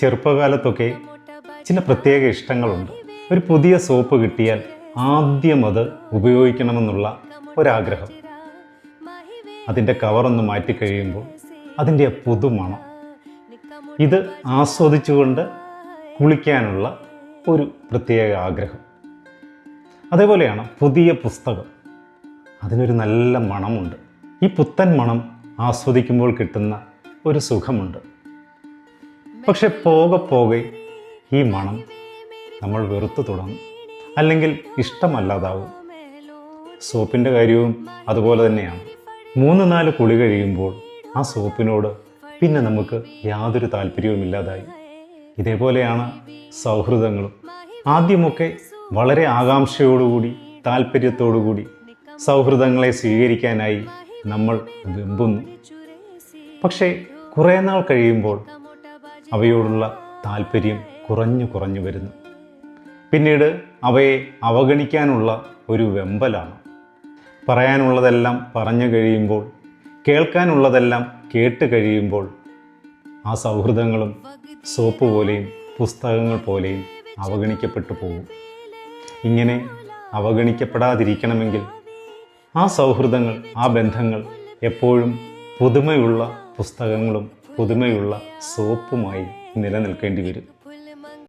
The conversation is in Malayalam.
ചെറുപ്പകാലത്തൊക്കെ ചില പ്രത്യേക ഇഷ്ടങ്ങളുണ്ട്. ഒരു പുതിയ സോപ്പ് കിട്ടിയാൽ ആദ്യം അത് ഉപയോഗിക്കണമെന്നുള്ള ഒരാഗ്രഹം. അതിൻ്റെ കവറൊന്ന് മാറ്റിക്കഴിയുമ്പോൾ അതിൻ്റെ പുതുമണം, ഇത് ആസ്വദിച്ചുകൊണ്ട് കുളിക്കാനുള്ള ഒരു പ്രത്യേക ആഗ്രഹം. അതേപോലെയാണ് പുതിയ പുസ്തകം. അതിനൊരു നല്ല മണമുണ്ട്. ഈ പുത്തൻ മണം ആസ്വദിക്കുമ്പോൾ കിട്ടുന്ന ഒരു സുഖമുണ്ട്. പക്ഷെ പോകെ പോകെ ഈ മണം നമ്മൾ വെറുത്തു തുടങ്ങും, അല്ലെങ്കിൽ ഇഷ്ടമല്ലാതാവും. സോപ്പിൻ്റെ കാര്യവും അതുപോലെ തന്നെയാണ്. 3-4 കുളി കഴിയുമ്പോൾ ആ സോപ്പിനോട് പിന്നെ നമുക്ക് യാതൊരു താല്പര്യവുമില്ലാതായി. ഇതേപോലെയാണ് സൗഹൃദങ്ങളും. ആദ്യമൊക്കെ വളരെ ആകാംക്ഷയോടുകൂടി താല്പര്യത്തോടുകൂടി സൗഹൃദങ്ങളെ സ്വീകരിക്കാനായി നമ്മൾ വെമ്പുന്നു. പക്ഷേ കുറേ നാൾ കഴിയുമ്പോൾ അവയോടുള്ള താല്പര്യം കുറഞ്ഞു വരുന്നു. പിന്നീട് അവയെ അവഗണിക്കാനുള്ള ഒരു വെമ്പലാണ്. പറയാനുള്ളതെല്ലാം പറഞ്ഞു കഴിയുമ്പോൾ, കേൾക്കാനുള്ളതെല്ലാം കേട്ട് കഴിയുമ്പോൾ ആ സൗഹൃദങ്ങളും സോപ്പ് പോലെയും പുസ്തകങ്ങൾ പോലെയും അവഗണിക്കപ്പെട്ടു പോകും. ഇങ്ങനെ അവഗണിക്കപ്പെടാതിരിക്കണമെങ്കിൽ ആ സൗഹൃദങ്ങൾ, ആ ബന്ധങ്ങൾ എപ്പോഴും പുതുമയുള്ള പുസ്തകങ്ങളും പുതുമയുള്ള സോപ്പുമായി നിലനിൽക്കേണ്ടി വരും.